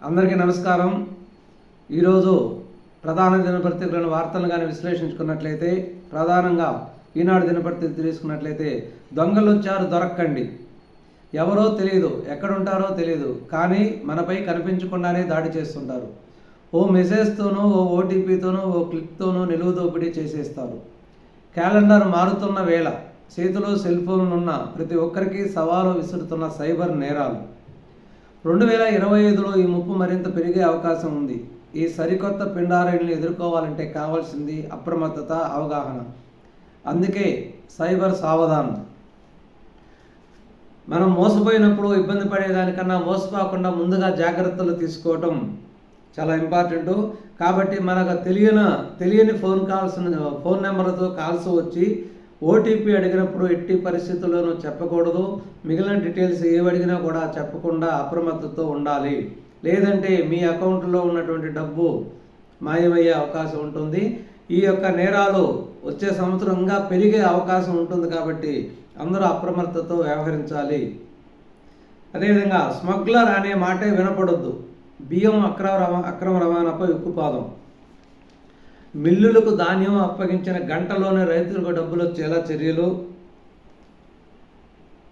అందరికీ నమస్కారం. ఈరోజు ప్రధాన దినపత్రికలను వార్తలను కానీ విశ్లేషించుకున్నట్లయితే ప్రధానంగా ఈనాడు దినపత్రిక తీసుకున్నట్లయితే దొంగలు వచ్చారు దొరక్కండి, ఎవరో తెలియదు, ఎక్కడుంటారో తెలియదు, కానీ మనపై కనిపించకుండానే దాడి చేస్తుంటారు. ఓ మెసేజ్తోనో ఓ ఓటీపీతోనో ఓ క్లిక్తోనో నిలువు దోపిడీ చేసేస్తారు. క్యాలెండర్ మారుతున్న వేళ చేతిలో సెల్ ఫోన్లు ఉన్న ప్రతి ఒక్కరికి సవాలు విసురుతున్న సైబర్ నేరాలు. 2025లో ఈ ముప్పు మరింత పెరిగే అవకాశం ఉంది. ఈ సరికొత్త పిండారులను ఎదుర్కోవాలంటే కావాల్సింది అప్రమత్తత, అవగాహన. అందుకే సైబర్ సావధానం. మనం మోసపోయినప్పుడు ఇబ్బంది పడేదానికన్నా మోసపోకుండా ముందుగా జాగ్రత్తలు తీసుకోవటం చాలా ఇంపార్టెంటు. కాబట్టి మనకు తెలియని ఫోన్ నెంబర్తో కాల్స్ వచ్చి ఓటీపీ అడిగినప్పుడు ఎట్టి పరిస్థితుల్లోనూ చెప్పకూడదు. మిగిలిన డీటెయిల్స్ ఏవడిగినా కూడా చెప్పకుండా అప్రమత్తతో ఉండాలి. లేదంటే మీ అకౌంట్లో ఉన్నటువంటి డబ్బు మాయమయ్యే అవకాశం ఉంటుంది. ఈ యొక్క నేరాలు వచ్చే సంవత్సరం ఇంకా పెరిగే అవకాశం ఉంటుంది. కాబట్టి అందరూ అప్రమత్తతో వ్యవహరించాలి. అదేవిధంగా స్మగ్లర్ అనే మాటే వినపడొద్దు. బియ్యం అక్రమ రవాణాపై ఉక్కుపాదం. మిల్లులకు ధాన్యం అప్పగించిన గంటలోనే రైతులకు డబ్బులు వచ్చేలా చర్యలు.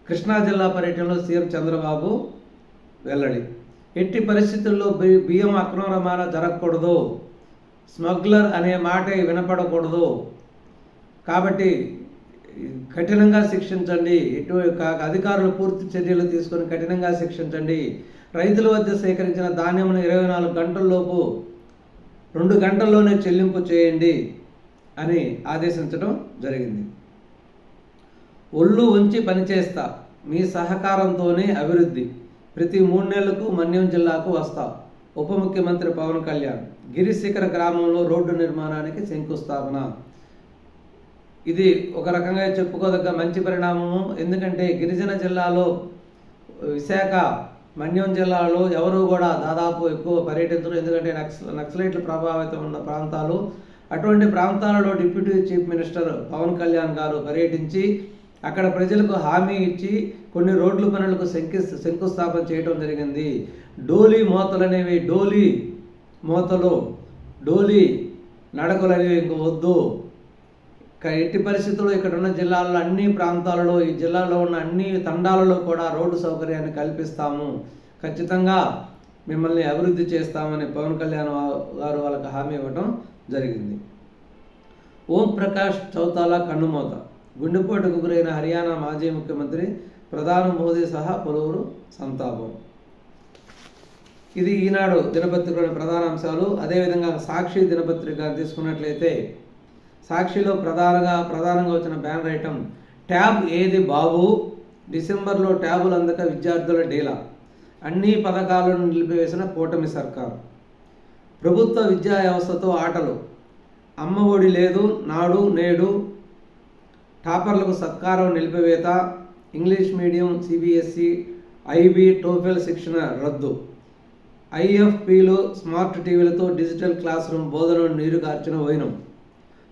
కృష్ణా జిల్లా పర్యటనలో సీఎం చంద్రబాబు వెల్లడి. ఎట్టి పరిస్థితుల్లో బియ్యం అక్రమ రవాణా జరగకూడదు, స్మగ్లర్ అనే మాటే వినపడకూడదు. కాబట్టి కఠినంగా శిక్షించండి. అధికారులు పూర్తి చర్యలు తీసుకొని కఠినంగా శిక్షించండి. రైతుల వద్ద సేకరించిన ధాన్యమును 24 గంటల్లోపు 2 గంటల్లోనే చెల్లింపు చేయండి అని ఆదేశించడం జరిగింది. ఒళ్ళు ఉంచి పనిచేస్తా, మీ సహకారంతోనే అభివృద్ధి. ప్రతి 3 నెలలకు మన్యం జిల్లాకు వస్తా. ఉప ముఖ్యమంత్రి పవన్ కళ్యాణ్. గిరిశిఖర గ్రామంలో రోడ్డు నిర్మాణానికి శంకుస్థాపన. ఇది ఒక రకంగా చెప్పుకోదగ్గ మంచి పరిణామము. ఎందుకంటే గిరిజన జిల్లాలో విశాఖ, మన్యం జిల్లాలో ఎవరు కూడా దాదాపు ఎక్కువ పర్యటించరు. ఎందుకంటే నక్సలైట్లు ప్రభావితం ఉన్న ప్రాంతాలు. అటువంటి ప్రాంతాలలో deputy chief minister Pawan Kalyan గారు పర్యటించి అక్కడ ప్రజలకు హామీ ఇచ్చి కొన్ని రోడ్ల పనులకు శంకుస్థాపన చేయడం జరిగింది. డోలీ మోతలు అనేవి డోలీ నడకలు అనేవి ఇంక వద్దు. ఎట్టి పరిస్థితుల్లో ఇక్కడ ఉన్న జిల్లాల్లో అన్ని ప్రాంతాలలో, ఈ జిల్లాలో ఉన్న అన్ని తండాలలో కూడా రోడ్డు సౌకర్యాన్ని కల్పిస్తాము, ఖచ్చితంగా మిమ్మల్ని అభివృద్ధి చేస్తామని పవన్ కళ్యాణ్ గారు వాళ్ళకి హామీ ఇవ్వడం జరిగింది. ఓం ప్రకాష్ చౌతాలా కన్నుమూత. గుండెపోటుకు గురైన హర్యానా మాజీ ముఖ్యమంత్రి ప్రధాని మోదీ సహా పలువురు సంతాపం. ఇది ఈనాడు దినపత్రికలోని ప్రధాన అంశాలు. అదేవిధంగా సాక్షి దినపత్రిక తీసుకున్నట్లయితే సాక్షిలో ప్రధానంగా వచ్చిన బ్యానర్ ఐటమ్ ట్యాబ్ ఏది బాబు, డిసెంబర్లో ట్యాబులు అందక విద్యార్థుల డీలా. అన్ని పథకాలను నిలిపివేసిన కూటమి సర్కారు. ప్రభుత్వ విద్యా వ్యవస్థతో ఆటలు. అమ్మ ఒడి లేదు, నాడు నేడు. టాపర్లకు సత్కారం నిలిపివేత. English medium, CBSE, IB, TOEFL శిక్షణ రద్దు. ఐఎఫ్పీలు, స్మార్ట్ టీవీలతో డిజిటల్ క్లాస్ రూమ్ బోధనను నీరుగార్చిన వైనం.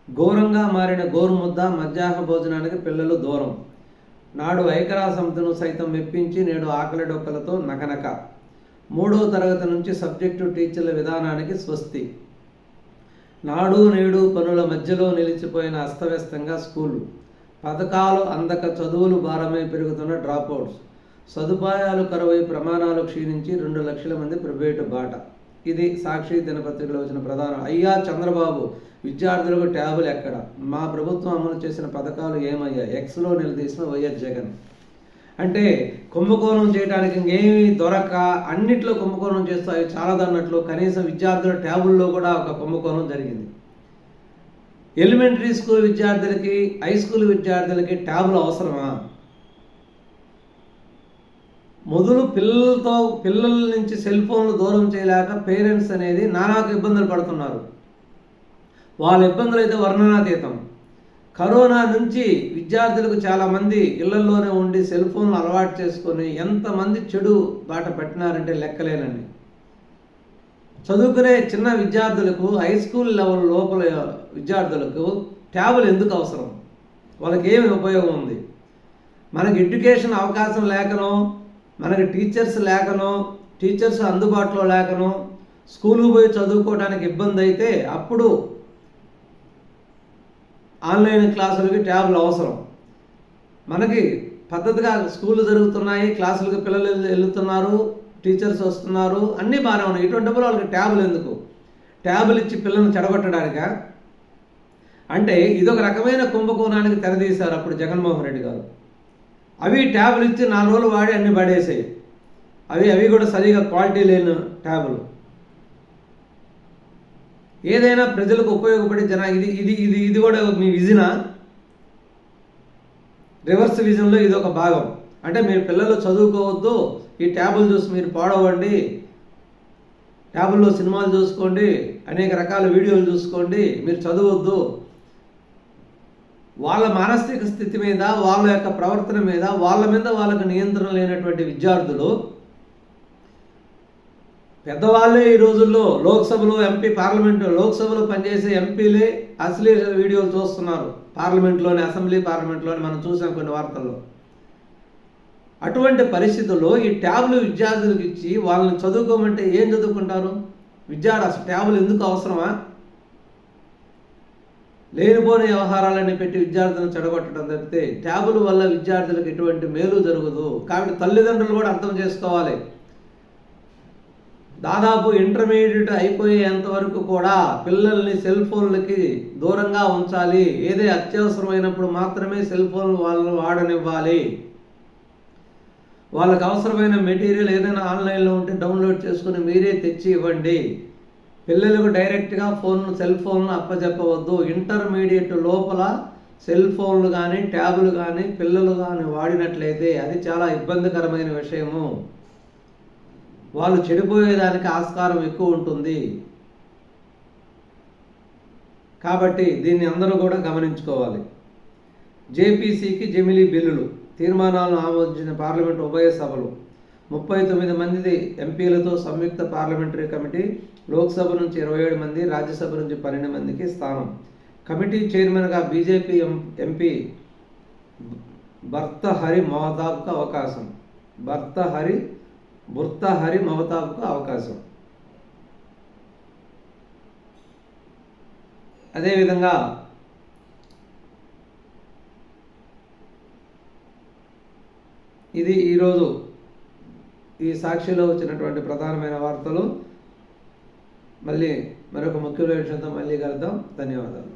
ఘోరంగా మారిన గోరుముద్ద, మధ్యాహ్న భోజనానికి పిల్లలు దూరం. నాడు ఐక్యరాజ్య సమితిను సైతం మెప్పించి నేడు ఆకలి డొక్కలతో నకనక. 3వ తరగతి నుంచి సబ్జెక్టు టీచర్ల విధానానికి స్వస్తి. నాడు నేడు పనుల మధ్యలో నిలిచిపోయిన అస్తవ్యస్తంగా స్కూళ్ళు. పథకాలు అందక చదువులు భారమై పెరుగుతున్న డ్రాప్అవుట్స్. సదుపాయాలు కరువై ప్రమాణాలు క్షీణించి 2 లక్షల మంది ప్రైవేటు బాట. ఇది సాక్షి దినపత్రికలో వచ్చిన ప్రధాన. అయ్యా చంద్రబాబు, విద్యార్థులకు ట్యాబులు ఎక్కడ? మా ప్రభుత్వం అమలు చేసిన పథకాలు ఏమయ్యా? ఎక్స్లో నిలదీసిన వైఎస్ జగన్. అంటే కుంభకోణం చేయడానికి ఇంకేమీ దొరక అన్నిట్లో కుంభకోణం చేస్తూ అవి చాలదన్నట్లు కనీసం విద్యార్థుల ట్యాబుల్లో కూడా ఒక కుంభకోణం జరిగింది. ఎలిమెంటరీ స్కూల్ విద్యార్థులకి, హై స్కూల్ విద్యార్థులకి ట్యాబులు అవసరమా? మొదలు పిల్లల నుంచి సెల్ ఫోన్లు దూరం చేయలేక పేరెంట్స్ అనేది నానాకు ఇబ్బందులు పడుతున్నారు. వాళ్ళ ఇబ్బందులు అయితే వర్ణనాతీతం. కరోనా నుంచి విద్యార్థులకు చాలామంది ఇళ్లలోనే ఉండి సెల్ ఫోన్లు అలవాటు చేసుకొని ఎంతమంది చెడు బాట పట్టినారంటే లెక్కలేనండి. చదువుకునే చిన్న విద్యార్థులకు, హై స్కూల్ లెవెల్ లోపల విద్యార్థులకు ట్యాబులు ఎందుకు అవసరం? వాళ్ళకి ఏమి ఉపయోగం ఉంది? మనకి ఎడ్యుకేషన్ అవకాశం లేకనో, మనకి టీచర్స్ లేకనో, టీచర్స్ అందుబాటులో లేకనో స్కూలుకు పోయి చదువుకోవడానికి ఇబ్బంది అయితే అప్పుడు ఆన్లైన్ క్లాసులకి ట్యాబ్లు అవసరం. మనకి పద్ధతిగా స్కూళ్ళు జరుగుతున్నాయి, క్లాసులకు పిల్లలు వెళ్తున్నారు, టీచర్స్ వస్తున్నారు, అన్నీ బాగానే ఉన్నాయి. ఇటువంటిప్పుడు వాళ్ళకి ట్యాబులు ఎందుకు? ట్యాబులు ఇచ్చి పిల్లల్ని చెడగొట్టడానికా? అంటే ఇదొక రకమైన కుంభకోణానికి తెరదీశారు అప్పుడు జగన్మోహన్ రెడ్డి గారు. అవి ట్యాబులు ఇచ్చి 4 రోజులు వాడి అన్ని పడేసాయి. అవి కూడా సరిగా క్వాలిటీ లేని ట్యాబులు. ఏదైనా ప్రజలకు ఉపయోగపడే ఇది ఇది ఇది ఇది కూడా మీ విజనా? రివర్స్ విజన్లో ఇది ఒక భాగం. అంటే మీరు పిల్లలు చదువుకోవద్దు, ఈ ట్యాబులు చూసి మీరు పాడవండి, ట్యాబుల్లో సినిమాలు చూసుకోండి, అనేక రకాల వీడియోలు చూసుకోండి, మీరు చదవద్దు. వాళ్ళ మానసిక స్థితి మీద, వాళ్ళ యొక్క ప్రవర్తన మీద వాళ్ళకు నియంత్రణ లేనటువంటి విద్యార్థులు, పెద్దవాళ్ళే ఈ రోజుల్లో లోక్సభలో లోక్సభలో పనిచేసే ఎంపీలే అశ్లీల వీడియోలు చూస్తున్నారు. అసెంబ్లీ పార్లమెంట్లోని మనం చూసాం కొన్ని వార్తల్లో. అటువంటి పరిస్థితుల్లో ఈ ట్యాబ్లు విద్యార్థులకు ఇచ్చి వాళ్ళని చదువుకోమంటే ఏం చదువుకుంటారు విద్యార్థి? అసలు ట్యాబులు ఎందుకు అవసరమా? లేనిపోని వ్యవహారాలన్నీ పెట్టి విద్యార్థులను చెడగొట్టడం తప్పితే ట్యాబుల వల్ల విద్యార్థులకు ఎటువంటి మేలు జరగదు. కాబట్టి తల్లిదండ్రులు కూడా అర్థం చేసుకోవాలి. దాదాపు ఇంటర్మీడియట్ అయిపోయేంత వరకు కూడా పిల్లల్ని సెల్ ఫోన్లకి దూరంగా ఉంచాలి. ఏదే అత్యవసరమైనప్పుడు మాత్రమే సెల్ ఫోన్ వాళ్ళని వాడనివ్వాలి. వాళ్ళకి అవసరమైన మెటీరియల్ ఏదైనా ఆన్లైన్లో ఉంటే డౌన్లోడ్ చేసుకుని మీరే తెచ్చి ఇవ్వండి. పిల్లలకు డైరెక్ట్గా సెల్ ఫోన్లు అప్పచెప్పవద్దు. ఇంటర్మీడియట్ లోపల సెల్ ఫోన్లు కానీ ట్యాబులు కానీ పిల్లలు కానీ వాడినట్లయితే అది చాలా ఇబ్బందికరమైన విషయము. వాళ్ళు చెడిపోయేదానికి ఆస్కారం ఎక్కువ ఉంటుంది. కాబట్టి దీన్ని అందరూ కూడా గమనించుకోవాలి. జేపీసీకి జమిలీ బిల్లులు తీర్మానాలను ఆమోదించిన పార్లమెంట్ ఉభయ సభలు 39 మంది ఎంపీలతో సంయుక్త పార్లమెంటరీ కమిటీ లోక్సభ నుంచి 27 మంది, రాజ్యసభ నుంచి 12 మందికి స్థానం. కమిటీ చైర్మన్గా బీజేపీ ఎంపీ భర్తహరి మహతాబ్కు అవకాశం. అదేవిధంగా ఇది ఈరోజు ఈ సాక్షిలో వచ్చినటువంటి ప్రధానమైన వార్తలు. మళ్ళీ మరొక ముఖ్యమైన విషయంతో మళ్ళీ కలుద్దాం. ధన్యవాదాలు.